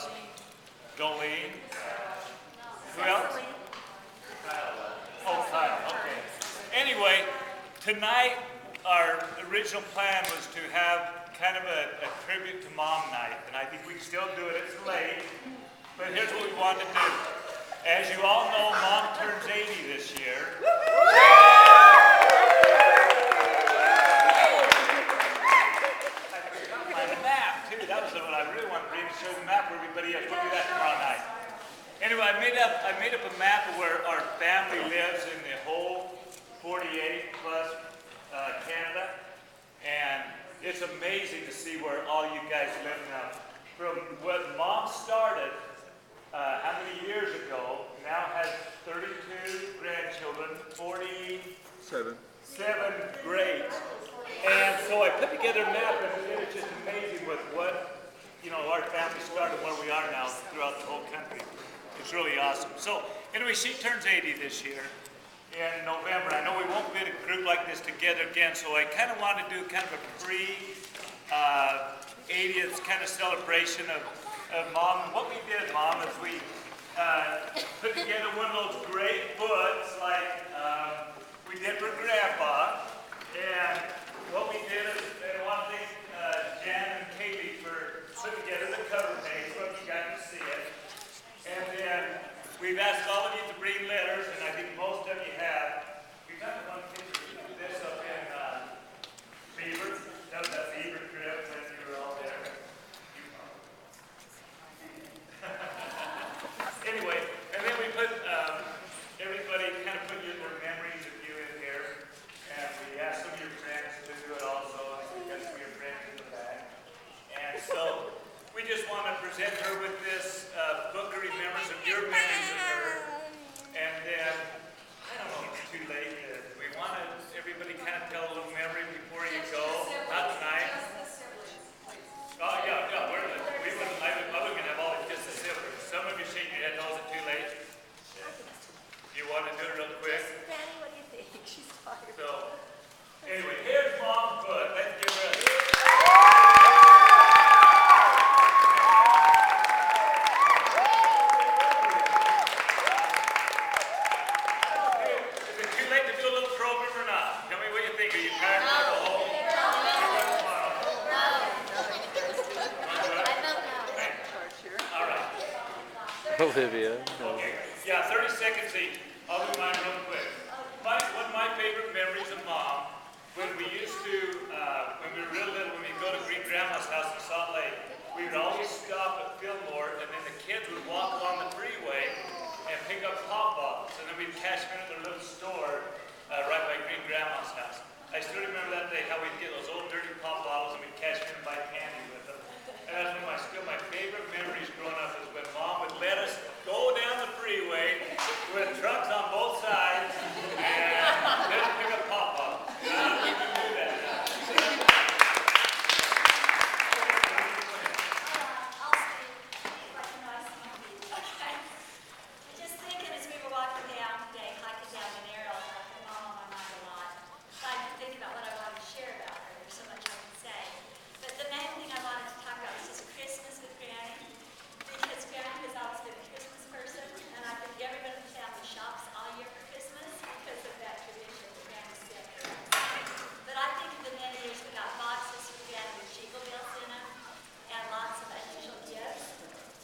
awesome. Jolene. Who else? Oh, Kyle, okay. Anyway, tonight our original plan was to have kind of a tribute to Mom night, and I think we can still do it. It's late, but here's what we wanted to do. As you all know, Mom turns 80 this year. That was what I really wanted to bring to show the map for everybody else. We'll do that tomorrow night. Anyway, I made up a map of where our family lives in the whole 48 plus Canada, and it's amazing to see where all you guys live now. From when Mom started, how many years ago, now has 32 grandchildren, 47 grades. And so I put together a map, and it's just amazing with what, our family started, where we are now throughout the whole country. It's really awesome. So anyway, she turns 80 this year in November. I know we won't get a group like this together again, so I kind of wanted to do kind of a pre-80th kind of celebration of Mom. And what we did, Mom, is we put together one of those great books like we did for Grandpa. And what we did is, I want to thank Jan and Katie for putting together the cover page so you guys can see it. And then we've asked all of you to bring letters, and I think most of you have. We've got one picture of this up in Beaver. That was that Beaver trip when you were all there. Anyway, and then we put everybody kind of put their memories of you in here. And we asked some of your friends to do it also. We got some of your friends in the back. And so we just want to present her with this book of remembrance of your memories of her. And then, I don't know if it's too late. We want everybody kind of tell a little memory before you go. Not tonight. Oh, yeah. I was going to have all the just the siblings. Some of you shake your head. Oh, is it too late? You want to do it real quick? Granny, what do you think? She's tired. So, anyway, here's Mom's book. Let's give her a... Is it too late to do a little program or not? Tell me what you think. Are you tired to go home? All right. Olivia. Okay. Yeah, 30 seconds each. I'll do mine real quick. One of my favorite memories of Mom, when we used to, when we were real little, when we'd go to Great Grandma's house in Salt Lake, we would always stop at Fillmore, and then the kids would walk along the freeway and pick up pop bottles, and then we'd cash them in their little store right by Great Grandma's house. I still remember that day, how we'd get those old dirty pop bottles and we'd cash them in and buy candy with them. And that's one of my favorite memories growing up is when Mom would let us go down the freeway with trucks on both sides and just pick up pop bottles. We can do that now. I'll speak like a nice monkey. Okay. Just thinking as we were walking down today, hiking down the narrow, I put Mom on my mind a lot. So I could think about what I wanted to share about her. There's so much I could say. But the main thing I wanted to talk about was just Christmas with Granny. Because Granny has always been a Christmas person, and I think everybody in the family shops all year for Christmas because of that tradition that Granny set for us. But I think of the many years we got boxes for Granny with jingle bells in them and lots of unusual gifts.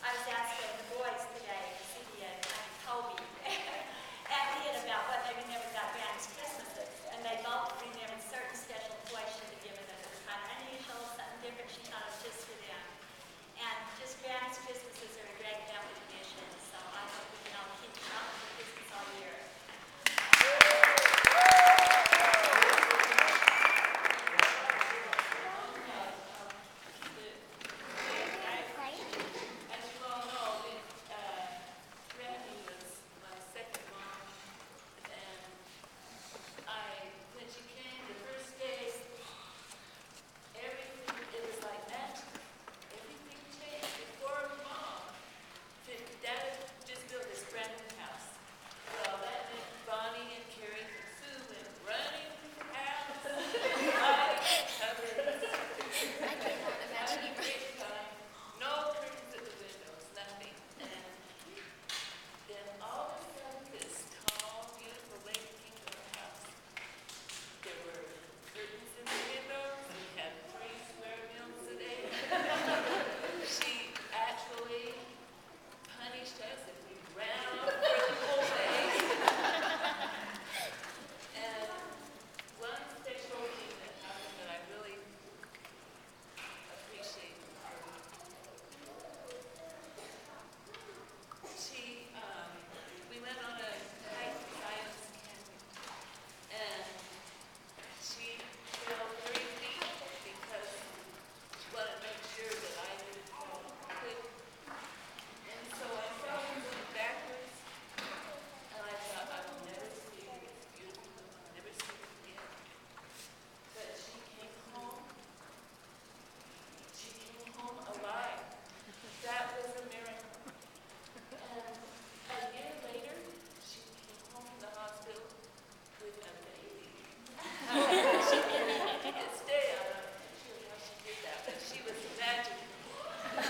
I was asking the boys today, Cindy and Kobe, and Ian about what they remembered about Granny's Christmases, and they both remembered certain special toys she had given them that were kind of unusual, something different she thought was just for them. And just Granny's Christmases are a great family tradition, so I hope we can all keep shopping for Christmas all year. As you all know, Granny was my second mom, and when she came the first day, everything, it was like magic. Everything changed before Mom. Dad just built this brand new house. Well, that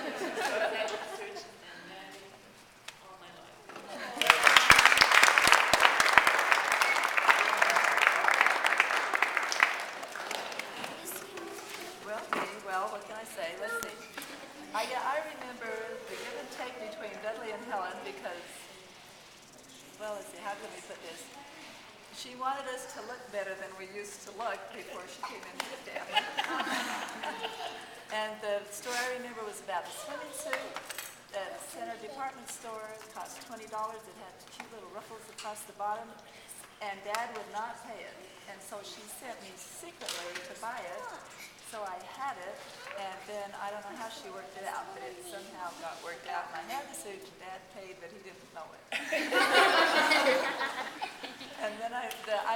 and Maddie all my life. Well, what can I say? Let's see. I remember the give and take between Dudley and Helen because, well, let's see, how can we put this? She wanted us to look better than we used to look before she came into the family. And the store I remember was about a swimming suit at a center department store. It cost $20. It had cute little ruffles across the bottom. And Dad would not pay it. And so she sent me secretly to buy it. So I had it, and then I don't know how she worked it out, but it somehow got worked out. And I had the suit, and Dad paid, but he didn't know it. And then I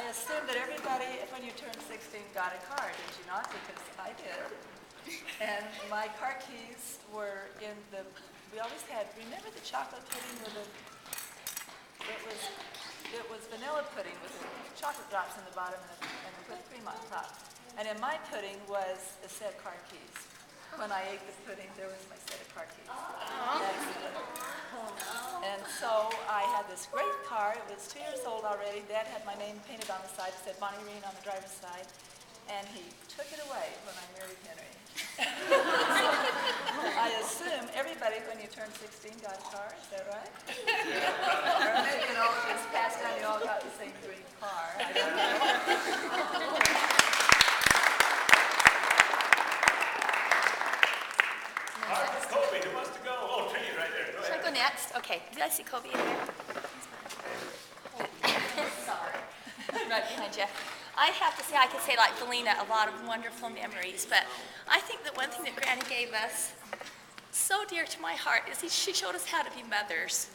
assumed that everybody, when you turned 16, got a car, did you not? Because I did. And my car keys were in the, we always had, remember the chocolate pudding with the, it was vanilla pudding with the chocolate drops in the bottom and the whipped cream on top. And in my pudding was a set of car keys. When I ate the pudding, there was my set of car keys. And so I had this great car. It was 2 years old already. Dad had my name painted on the side. It said Bonnie Reen on the driver's side. And he took it away when I married Henry. So I assume everybody, when you turn 16, got a car. Is that right? Or maybe it all just passed down. You all got the same green car. I don't know. All right, Kobe, who wants to go? Oh, Trini's right there. Go Should I ahead. go next? Okay. Did I see Kobe in there? Sorry. I'm right behind you. I have to say, I could say like Felina, a lot of wonderful memories, but I think that one thing that Granny gave us, so dear to my heart, is she showed us how to be mothers.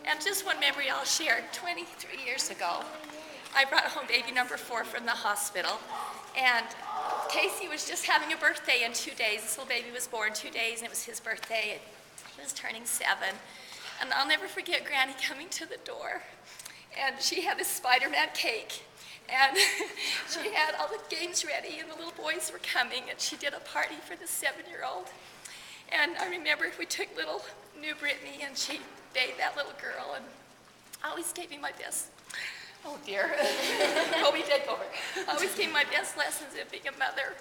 And just one memory I'll share. 23 years ago, I brought home baby number 4 from the hospital, and Casey was just having a birthday in 2 days. This little baby was born 2 days, and it was his birthday. He was turning 7. And I'll never forget Granny coming to the door, and she had this Spider-Man cake. And she had all the games ready, and the little boys were coming, and she did a party for the 7-year-old. And I remember we took little new Brittany, and she bathed that little girl, and always gave me my best. Oh dear, Kobe, take over. Always gave me my best lessons of being a mother.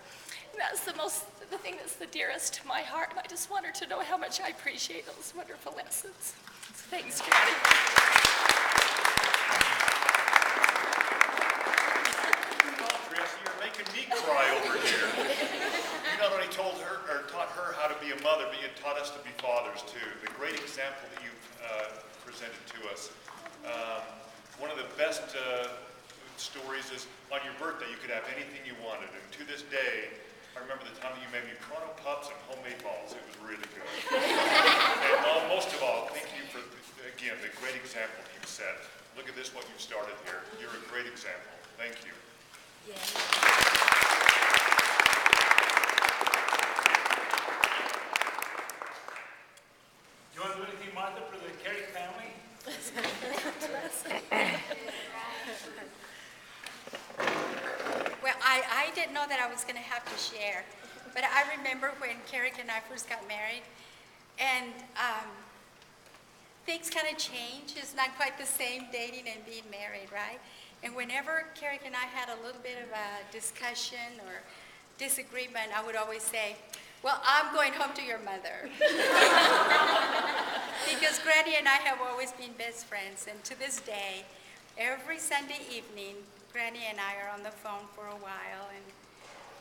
And that's the thing that's the dearest to my heart, and I just want her to know how much I appreciate those wonderful lessons. So thanks, Granny. You're making me cry over here. You not only told her or taught her how to be a mother, but you taught us to be fathers too. The great example that you've presented to us. One of the best stories is on your birthday you could have anything you wanted, and to this day I remember the time that you made me Toronto pups and homemade balls. It was really good. And most of all, thank you for again the great example you've set. Look at this, what you've started here. You're a great example. Thank you. Yeah. You want to do anything, Martha, for the Carey family? Well, I didn't know that I was going to have to share, but I remember when Carrick and I first got married, and things kind of change. It's not quite the same dating and being married, right? And whenever Carrick and I had a little bit of a discussion or disagreement, I would always say, well, I'm going home to your mother. Because Granny and I have always been best friends, and to this day, every Sunday evening, Granny and I are on the phone for a while, and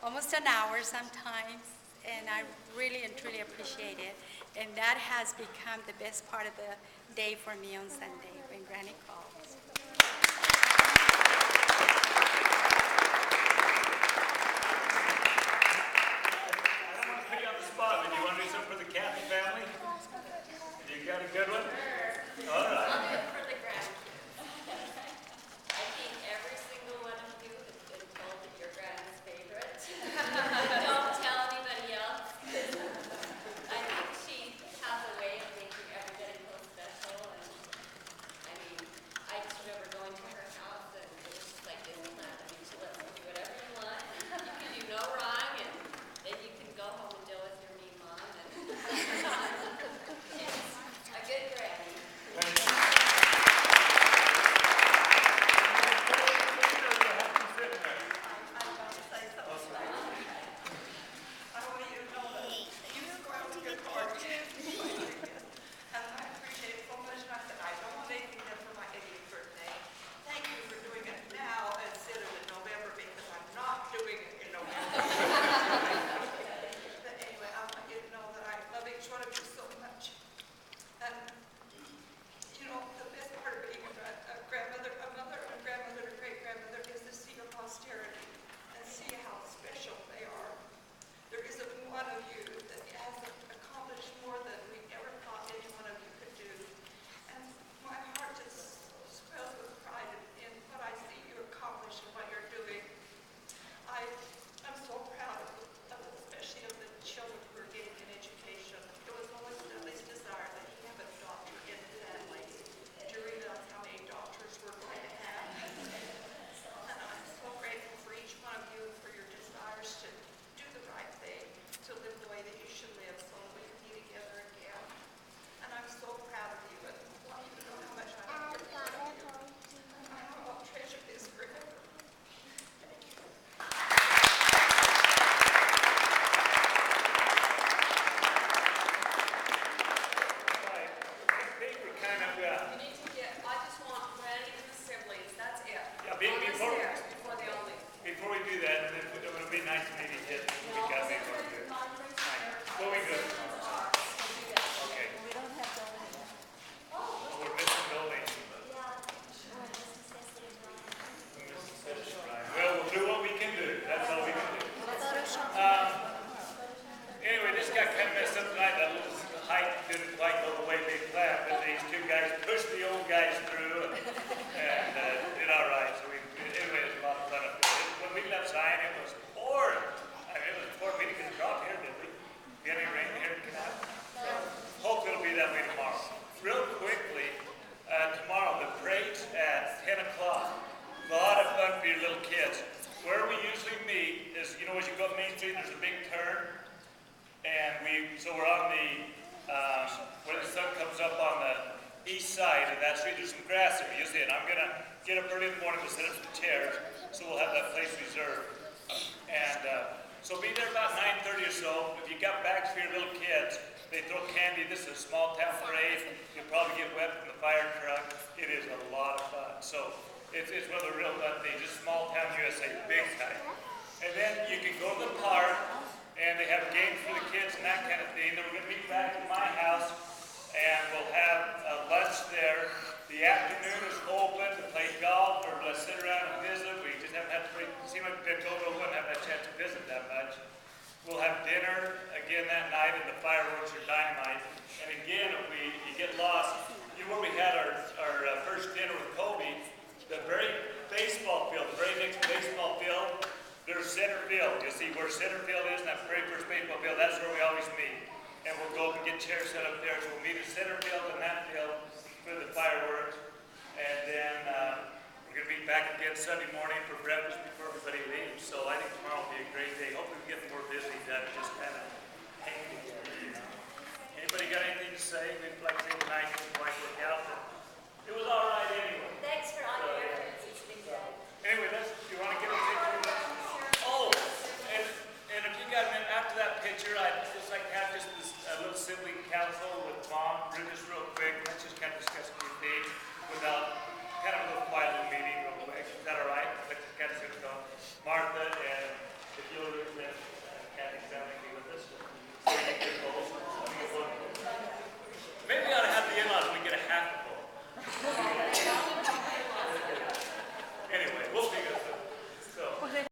almost an hour sometimes, and I really and truly appreciate it. And that has become the best part of the day for me on Sunday when Granny calls. But you want to do something for the Cathy family? You got a good one? All right. I'll do it for the grandkids. I think every single one of you has been told that you're Granny's favorite. Don't tell anybody else. I think she has a way of making everybody feel special. And I mean, I just remember going to her house, and it was just like Disneyland. I mean, she lets you do whatever you want. You can do no wrong, and then you can go home and deal with your mean mom. And do it tomorrow. Okay. We don't have to win. We're missing building. Well, we'll do what we can do. That's all we can do. Anyway, this got kind of messed up tonight. That little hike didn't quite go the way they planned, but these two guys pushed the old guys through and did all right. So anyway, it was a lot of fun up there. When we left Zion, it was pouring. I mean, it was pouring. We didn't get a drop here, did we? Get any rain here in Canada? Hopefully it'll be that way tomorrow. Real quickly, tomorrow, the parade's at 10 o'clock. A lot of fun for your little kids. Where we usually meet is, you know, as you go up Main Street, there's a big turn. And we're on the, where the sun comes up on the east side of that street. There's some grass there, you see it. I'm going to get up early in the morning to set up some chairs, so we'll have that place reserved. And so be there about 9:30 or so. If you got bags for your little kids, they throw candy. This is a small town parade. You'll probably get wet from the fire truck. It is a lot of fun. So it's one of the real fun things. Just small town USA, big time. And then you can go to the park, and they have games for the kids and that kind of thing. Then we're going to meet back at my house, and we'll have lunch there. The afternoon is open to play golf or to sit around and visit. We just haven't had to seem like we've been going over and haven't had a chance to visit that much. We'll have dinner again that night, and the fireworks are dynamite. And again, if you get lost, you know where we had our first dinner with Kobe, the very baseball field, the very next baseball field, there's center field. You see where center field is, and that very first baseball field, that's where we always meet. And we'll go up and get chairs set up there. So we'll meet at center field and that field for the fireworks. And then we're going to meet back again Sunday morning for breakfast before everybody leaves. So I think tomorrow will be a great day. Hopefully we get more busy than just kind of hanging together, you know. Anybody got anything to say? We'd like